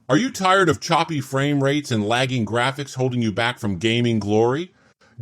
Are you tired of choppy frame rates and lagging graphics holding you back from gaming glory?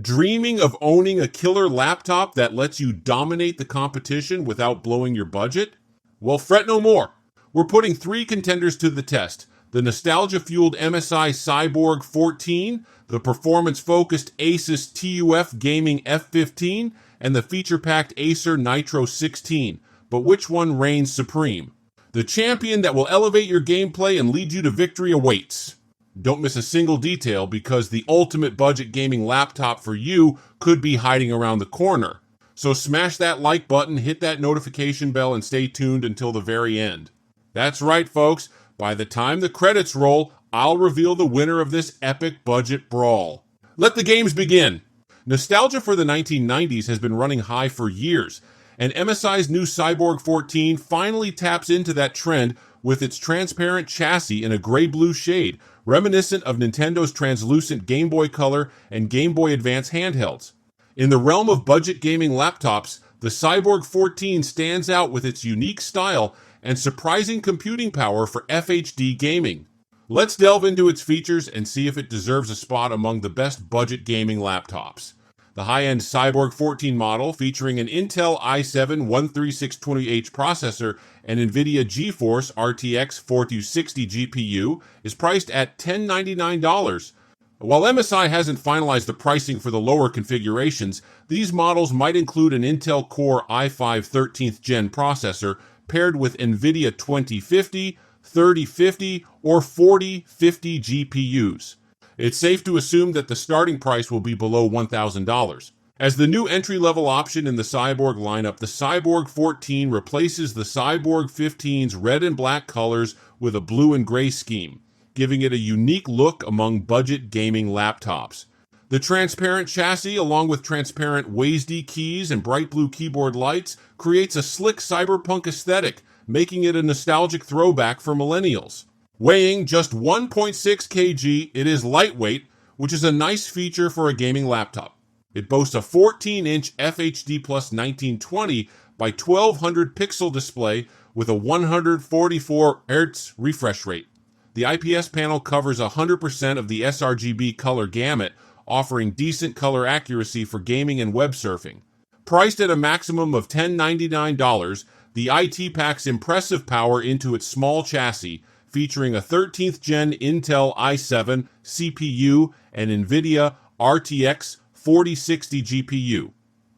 Dreaming of owning a killer laptop that lets you dominate the competition without blowing your budget? Well, fret no more. We're putting three contenders to the test: the nostalgia-fueled MSI Cyborg 14, the performance-focused Asus TUF Gaming F15, and the feature-packed Acer Nitro 16. But which one reigns supreme? The champion that will elevate your gameplay and lead you to victory awaits. Don't miss a single detail, because the ultimate budget gaming laptop for you could be hiding around the corner. So smash that like button, hit that notification bell, and stay tuned until the very end. That's right, folks. By the time the credits roll, I'll reveal the winner of this epic budget brawl. Let the games begin. Nostalgia for the 1990s has been running high for years, and MSI's new Cyborg 14 finally taps into that trend with its transparent chassis in a gray-blue shade, reminiscent of Nintendo's translucent Game Boy Color and Game Boy Advance handhelds. In the realm of budget gaming laptops, the Cyborg 14 stands out with its unique style and surprising computing power for FHD gaming. Let's delve into its features and see if it deserves a spot among the best budget gaming laptops. The high-end Cyborg 14 model, featuring an Intel i7 13620H processor and NVIDIA GeForce RTX 4260 GPU, is priced at $1,099. While MSI hasn't finalized the pricing for the lower configurations, these models might include an Intel Core i5 13th Gen processor paired with NVIDIA 2050, 3050, or 4050 GPUs. It's safe to assume that the starting price will be below $1,000. As the new entry-level option in the Cyborg lineup, the Cyborg 14 replaces the Cyborg 15's red and black colors with a blue and gray scheme, giving it a unique look among budget gaming laptops. The transparent chassis, along with transparent WASD keys and bright blue keyboard lights, creates a slick cyberpunk aesthetic, making it a nostalgic throwback for millennials. Weighing just 1.6 kg, it is lightweight, which is a nice feature for a gaming laptop. It boasts a 14-inch FHD Plus 1920 by 1200 pixel display with a 144 Hz refresh rate. The IPS panel covers 100% of the sRGB color gamut, offering decent color accuracy for gaming and web surfing. Priced at a maximum of $1,099, the IT packs impressive power into its small chassis, featuring a 13th Gen Intel i7 CPU and NVIDIA RTX 4060 GPU.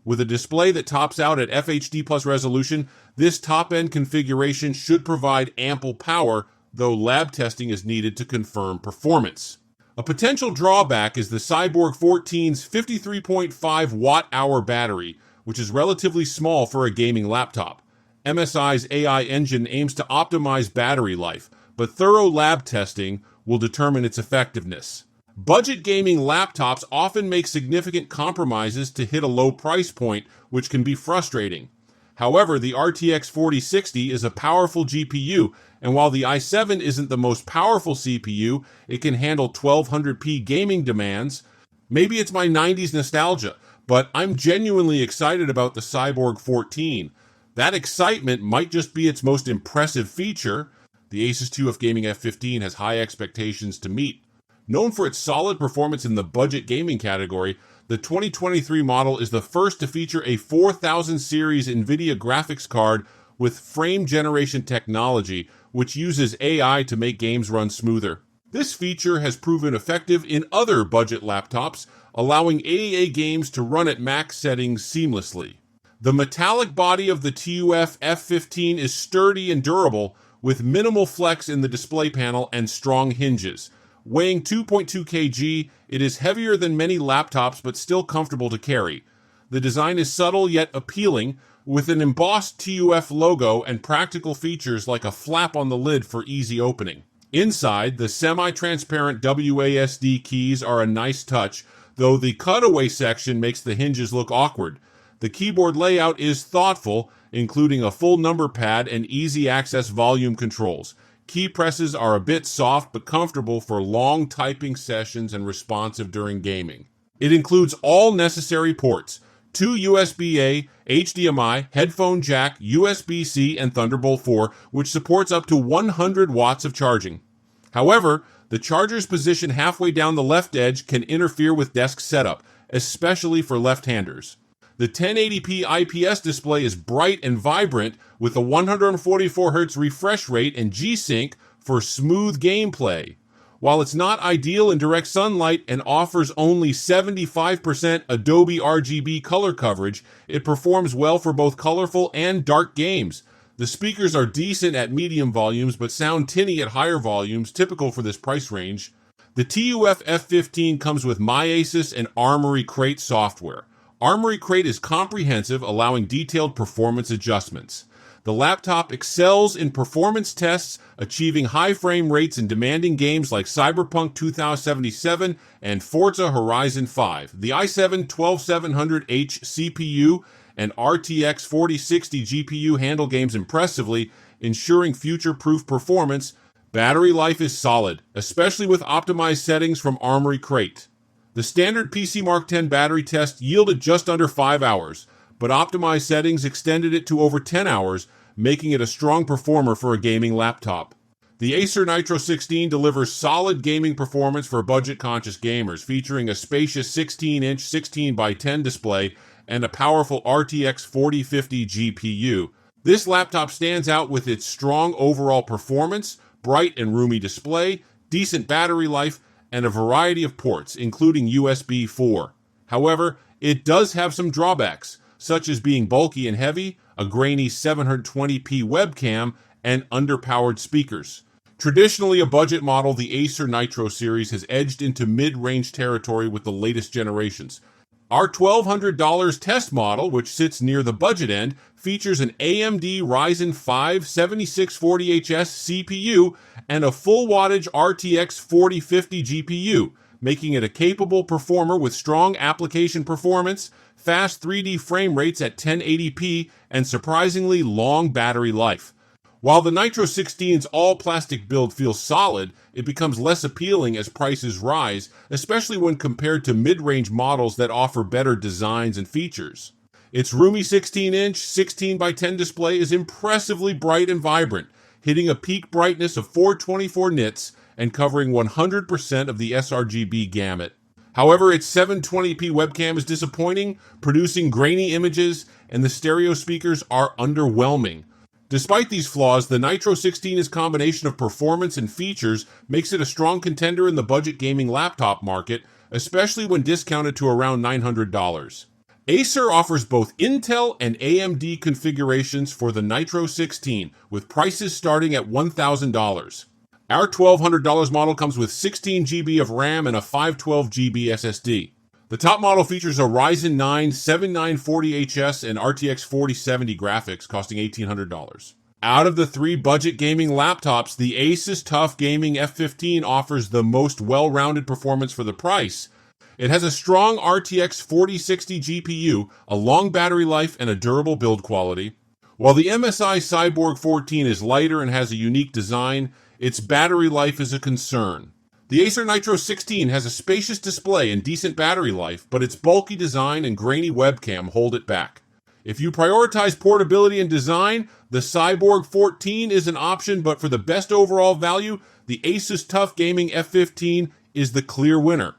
With a display that tops out at FHD Plus resolution, this top-end configuration should provide ample power, though lab testing is needed to confirm performance. A potential drawback is the Cyborg 14's 53.5 watt-hour battery, which is relatively small for a gaming laptop. MSI's AI engine aims to optimize battery life, but thorough lab testing will determine its effectiveness. Budget gaming laptops often make significant compromises to hit a low price point, which can be frustrating. However, the RTX 4060 is a powerful GPU, and while the i7 isn't the most powerful CPU, it can handle 1200p gaming demands. Maybe it's my 90s nostalgia, but I'm genuinely excited about the Cyborg 14. That excitement might just be its most impressive feature. The Asus TUF Gaming F15 has high expectations to meet. Known for its solid performance in the budget gaming category, the 2023 model is the first to feature a 4000 series NVIDIA graphics card with frame generation technology, which uses AI to make games run smoother. This feature has proven effective in other budget laptops, allowing AAA games to run at max settings seamlessly. The metallic body of the TUF F15 is sturdy and durable, with minimal flex in the display panel and strong hinges. Weighing 2.2 kg, it is heavier than many laptops but still comfortable to carry. The design is subtle yet appealing, with an embossed TUF logo and practical features like a flap on the lid for easy opening. Inside, the semi-transparent WASD keys are a nice touch, though the cutaway section makes the hinges look awkward. The keyboard layout is thoughtful, including a full number pad and easy access volume controls. Key presses are a bit soft but comfortable for long typing sessions and responsive during gaming. It includes all necessary ports: 2 USB-A, HDMI, headphone jack, USB-C, and Thunderbolt 4, which supports up to 100 watts of charging. However, the charger's position halfway down the left edge can interfere with desk setup, especially for left-handers. The 1080p IPS display is bright and vibrant with a 144Hz refresh rate and G-Sync for smooth gameplay. While it's not ideal in direct sunlight and offers only 75% Adobe RGB color coverage, it performs well for both colorful and dark games. The speakers are decent at medium volumes but sound tinny at higher volumes, typical for this price range. The TUF F15 comes with MyAsus and Armoury Crate software. Armoury Crate is comprehensive, allowing detailed performance adjustments. The laptop excels in performance tests, achieving high frame rates in demanding games like Cyberpunk 2077 and Forza Horizon 5. The i7-12700H CPU and RTX 4060 GPU handle games impressively, ensuring future-proof performance. Battery life is solid, especially with optimized settings from Armoury Crate. The standard PC Mark X battery test yielded just under 5 hours, but optimized settings extended it to over 10 hours, making it a strong performer for a gaming laptop. The Acer Nitro 16 delivers solid gaming performance for budget-conscious gamers, featuring a spacious 16-inch 16x10 display and a powerful RTX 4050 GPU. This laptop stands out with its strong overall performance, bright and roomy display, decent battery life, and a variety of ports, including USB 4. However, it does have some drawbacks, such as being bulky and heavy, a grainy 720p webcam, and underpowered speakers. Traditionally a budget model, the Acer Nitro series has edged into mid-range territory with the latest generations. Our $1,200 test model, which sits near the budget end, features an AMD Ryzen 5 7640HS CPU and a full wattage RTX 4050 GPU, making it a capable performer with strong application performance, fast 3D frame rates at 1080p, and surprisingly long battery life. While the Nitro 16's all-plastic build feels solid, it becomes less appealing as prices rise, especially when compared to mid-range models that offer better designs and features. Its roomy 16-inch 16x10 display is impressively bright and vibrant, hitting a peak brightness of 424 nits and covering 100% of the sRGB gamut. However, its 720p webcam is disappointing, producing grainy images, and the stereo speakers are underwhelming. Despite these flaws, the Nitro 16's combination of performance and features makes it a strong contender in the budget gaming laptop market, especially when discounted to around $900. Acer offers both Intel and AMD configurations for the Nitro 16, with prices starting at $1,000. Our $1,200 model comes with 16 GB of RAM and a 512 GB SSD. The top model features a Ryzen 9 7940HS and RTX 4070 graphics, costing $1,800. Out of the three budget gaming laptops, the Asus TUF Gaming F15 offers the most well-rounded performance for the price. It has a strong RTX 4060 GPU, a long battery life, and a durable build quality. While the MSI Cyborg 14 is lighter and has a unique design, its battery life is a concern. The Acer Nitro 16 has a spacious display and decent battery life, but its bulky design and grainy webcam hold it back. If you prioritize portability and design, the Cyborg 14 is an option, but for the best overall value, the Asus TUF Gaming F15 is the clear winner.